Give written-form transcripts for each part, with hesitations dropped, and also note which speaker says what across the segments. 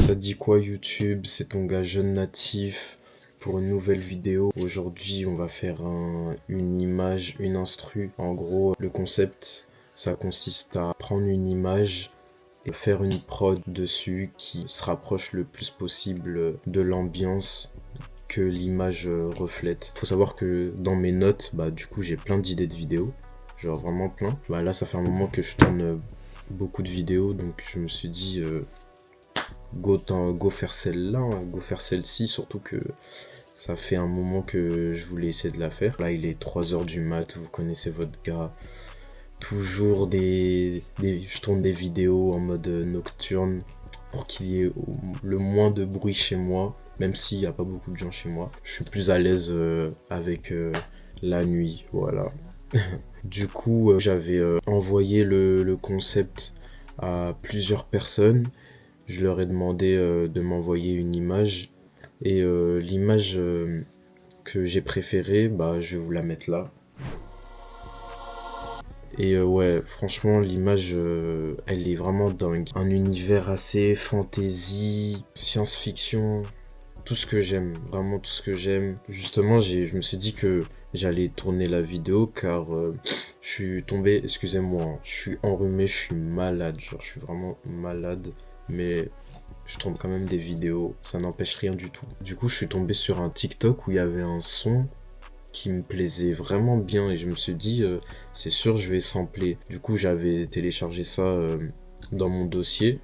Speaker 1: Ça dit quoi YouTube? C'est ton gars Jeune Natif pour une nouvelle vidéo. Aujourd'hui, on va faire une image, une instru. En gros, le concept, ça consiste à prendre une image et faire une prod dessus qui se rapproche le plus possible de l'ambiance que l'image reflète. Faut savoir que dans mes notes, du coup, j'ai plein d'idées de vidéos. Genre vraiment plein. Là, ça fait un moment que je tourne beaucoup de vidéos, donc je me suis dit... go faire celle-là, hein, go faire celle-ci, surtout que ça fait un moment que je voulais essayer de la faire. Là, il est 3h du mat, vous connaissez votre gars. Toujours je tourne des vidéos en mode nocturne pour qu'il y ait le moins de bruit chez moi, même s'il n'y a pas beaucoup de gens chez moi. Je suis plus à l'aise avec la nuit, voilà. Du coup, j'avais envoyé le concept à plusieurs personnes. Je leur ai demandé de m'envoyer une image et l'image que j'ai préférée, je vais vous la mettre là. Et ouais, franchement, l'image, elle est vraiment dingue. Un univers assez fantasy, science-fiction, tout ce que j'aime, vraiment tout ce que j'aime. Justement, je me suis dit que j'allais tourner la vidéo car je suis tombé, excusez-moi, hein, je suis enrhumé, je suis malade, genre je suis vraiment malade. Mais je tourne quand même des vidéos, ça n'empêche rien du tout. Du coup, je suis tombé sur un TikTok où il y avait un son qui me plaisait vraiment bien et je me suis dit, c'est sûr, je vais sampler. Du coup, j'avais téléchargé ça dans mon dossier.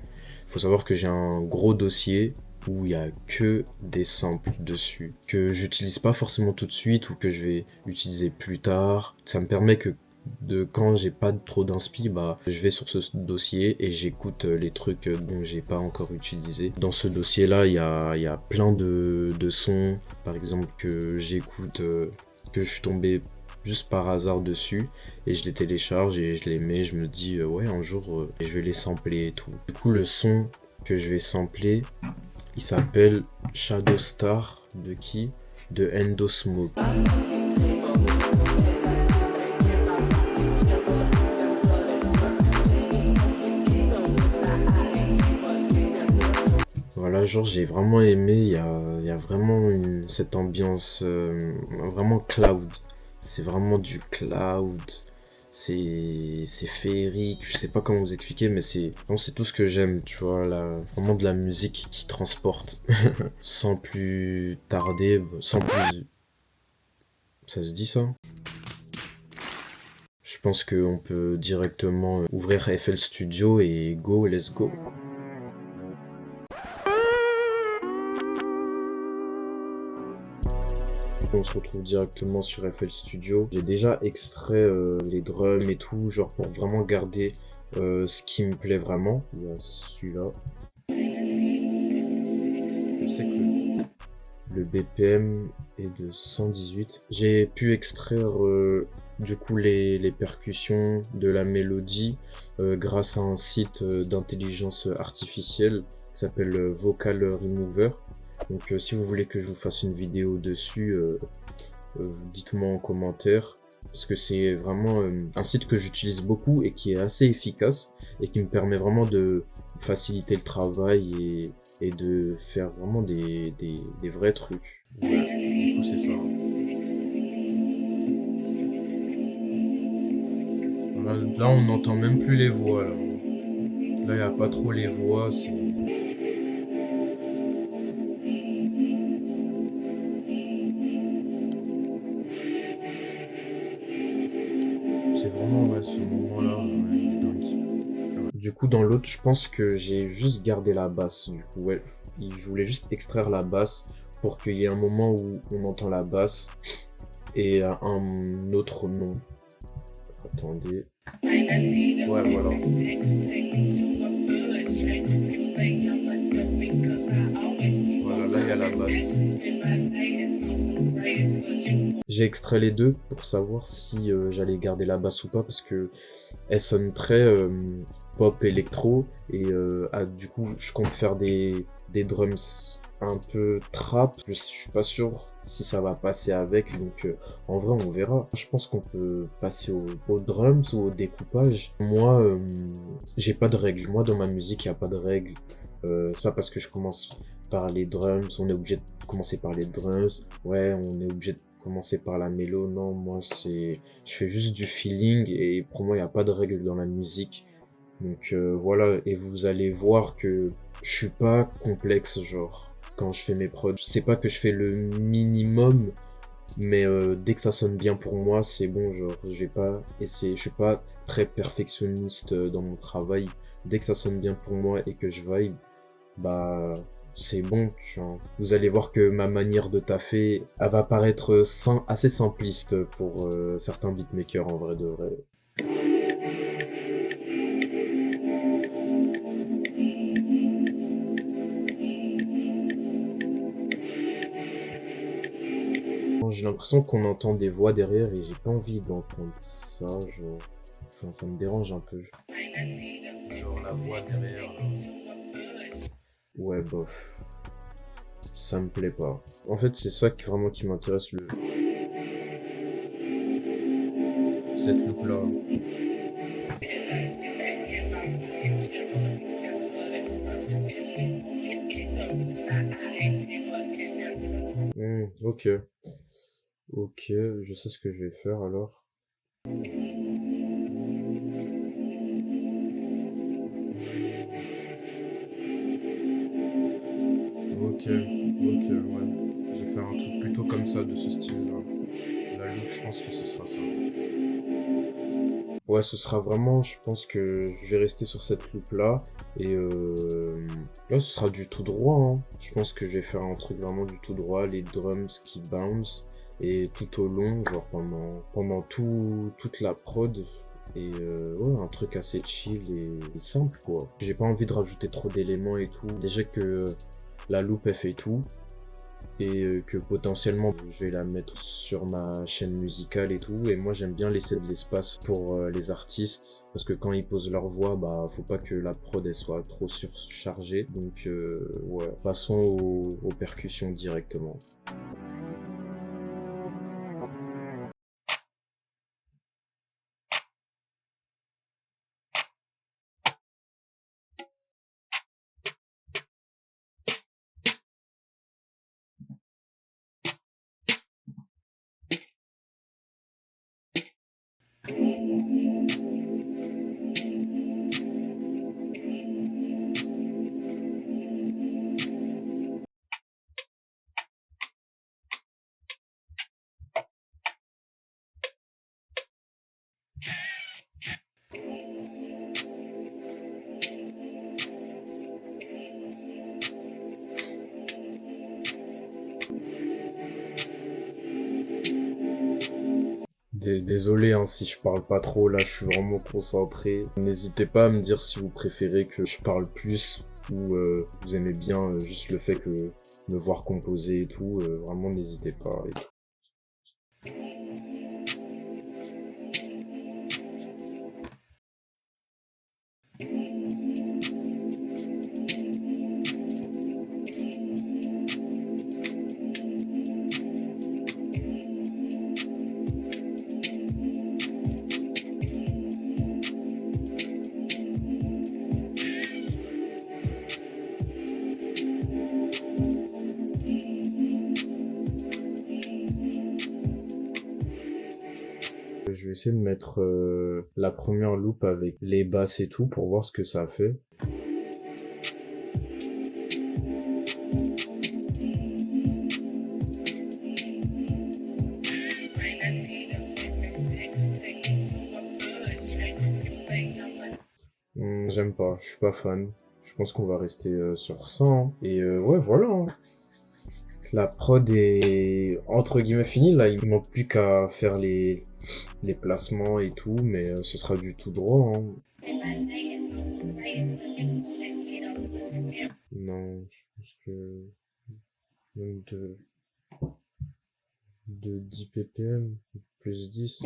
Speaker 1: Faut savoir que j'ai un gros dossier où il n'y a que des samples dessus, que j'utilise pas forcément tout de suite ou que je vais utiliser plus tard. Ça me permet que quand j'ai pas trop d'inspi, je vais sur ce dossier et j'écoute les trucs dont j'ai pas encore utilisé. Dans ce dossier là, il y a plein de sons, par exemple que j'écoute, que je suis tombé juste par hasard dessus et je les télécharge et je les mets. Je me dis ouais, un jour je vais les sampler et tout. Du coup, le son que je vais sampler, il s'appelle Shadow Star de qui? De Endosmoke. Voilà, genre j'ai vraiment aimé, il y a vraiment cette ambiance vraiment cloud. C'est vraiment du cloud, c'est féerique, je sais pas comment vous expliquer, mais c'est tout ce que j'aime, tu vois, là, vraiment de la musique qui transporte. Sans plus tarder, sans plus... Ça se dit ça? Je pense qu'on peut directement ouvrir FL Studio et go, let's go. On se retrouve directement sur FL Studio. J'ai déjà extrait les drums et tout, genre pour vraiment garder ce qui me plaît vraiment. Il y a celui-là. Je sais que le BPM est de 118. J'ai pu extraire du coup les percussions de la mélodie grâce à un site d'intelligence artificielle qui s'appelle Vocal Remover. Donc si vous voulez que je vous fasse une vidéo dessus, dites-moi en commentaire. Parce que c'est vraiment un site que j'utilise beaucoup et qui est assez efficace et qui me permet vraiment de faciliter le travail et de faire vraiment des vrais trucs. Voilà, du coup c'est ça. Là on n'entend même plus les voix. Là il n'y a pas trop les voix, c'est vraiment ce moment-là, il est dingue. Du coup, dans l'autre, je pense que j'ai juste gardé la basse. Du coup, ouais, je voulais juste extraire la basse pour qu'il y ait un moment où on entend la basse et un autre nom. Attendez. Ouais, voilà. Voilà, là, il y a la basse. J'ai extrait les deux pour savoir si j'allais garder la basse ou pas parce que elle sonne très pop électro et du coup je compte faire des drums un peu trap. Je suis pas sûr si ça va passer avec, donc en vrai on verra. Je pense qu'on peut passer aux drums ou au découpage. Moi j'ai pas de règles, moi dans ma musique il n'y a pas de règles. C'est pas parce que je commence par les drums, on est obligé de commencer par les drums. Ouais, on est obligé de commencer par la mélo. Non, moi, je fais juste du feeling et pour moi, il n'y a pas de règle dans la musique. Donc voilà, et vous allez voir que je suis pas complexe, genre, quand je fais mes prods. C'est pas que je fais le minimum, mais dès que ça sonne bien pour moi, c'est bon, genre, je vais pas essayer, je suis pas très perfectionniste dans mon travail. Dès que ça sonne bien pour moi et que je vibe, bah, c'est bon, tu vois. Vous allez voir que ma manière de taffer, elle va paraître assez simpliste pour certains beatmakers en vrai de vrai. J'ai l'impression qu'on entend des voix derrière et j'ai pas envie d'entendre ça, genre. Enfin, ça me dérange un peu. Genre la voix derrière. Ouais, bof. Ça me plaît pas. En fait, c'est ça qui vraiment qui m'intéresse cette look là. Ok. Ok, je sais ce que je vais faire alors. Ok, ouais. Je vais faire un truc plutôt comme ça, de ce style-là. La look, je pense que ce sera ça. Ouais, ce sera vraiment, je pense que je vais rester sur cette loop-là. Et ouais, ce sera du tout droit, hein. Je pense que je vais faire un truc vraiment du tout droit, les drums qui bounce. Et tout au long, genre pendant toute la prod. Et ouais, un truc assez chill et simple, quoi. J'ai pas envie de rajouter trop d'éléments et tout. Déjà que la loupe, elle fait tout. Et que potentiellement, je vais la mettre sur ma chaîne musicale et tout. Et moi, j'aime bien laisser de l'espace pour les artistes. Parce que quand ils posent leur voix, bah, faut pas que la prod, elle soit trop surchargée. Donc, ouais, passons aux percussions directement. Désolé hein, si je parle pas trop, là je suis vraiment concentré. N'hésitez pas à me dire si vous préférez que je parle plus ou vous aimez bien juste le fait que me voir composer et tout. Vraiment n'hésitez pas. Et tout. Je vais essayer de mettre la première loupe avec les basses et tout pour voir ce que ça fait. J'aime pas, je suis pas fan. Je pense qu'on va rester sur ça. Hein. Et ouais, voilà. Hein. La prod est entre guillemets finie. Là, il manque plus qu'à faire les placements et tout, mais ce sera du tout droit. Hein. Non, je pense que même de 10 ppm, plus 10.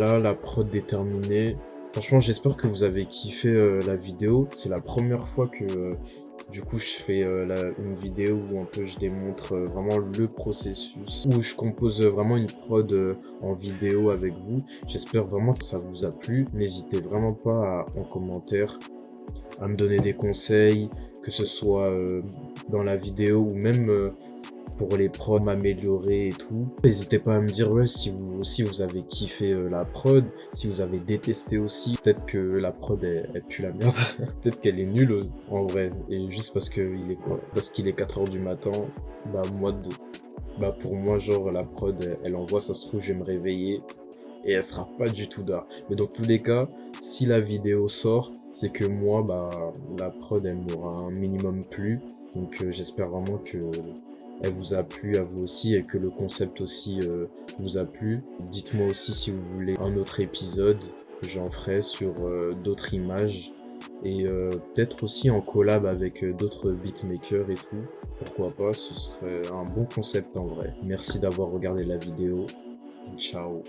Speaker 1: voilà, la prod est terminée. Franchement, j'espère que vous avez kiffé la vidéo. C'est la première fois que du coup je fais une vidéo où un peu je démontre vraiment le processus, où je compose vraiment une prod en vidéo avec vous. J'espère vraiment que ça vous a plu. N'hésitez vraiment pas en commentaire à me donner des conseils, que ce soit dans la vidéo ou même pour les prods m'améliorer et tout. N'hésitez pas à me dire ouais, si vous aussi vous avez kiffé la prod, si vous avez détesté aussi. Peut-être que la prod elle pue la merde, peut-être qu'elle est nulle en vrai. Et juste parce qu'il est quoi? Parce qu'il est 4 h du matin, pour moi genre la prod elle envoie, ça se trouve je vais me réveiller et elle sera pas du tout d'art. Mais dans tous les cas, si la vidéo sort, c'est que moi, la prod, elle m'aura un minimum plu. Donc j'espère vraiment que elle vous a plu à vous aussi et que le concept aussi vous a plu. Dites-moi aussi si vous voulez un autre épisode, j'en ferai sur d'autres images et peut-être aussi en collab avec d'autres beatmakers et tout. Pourquoi pas, ce serait un bon concept en vrai. Merci d'avoir regardé la vidéo. Ciao.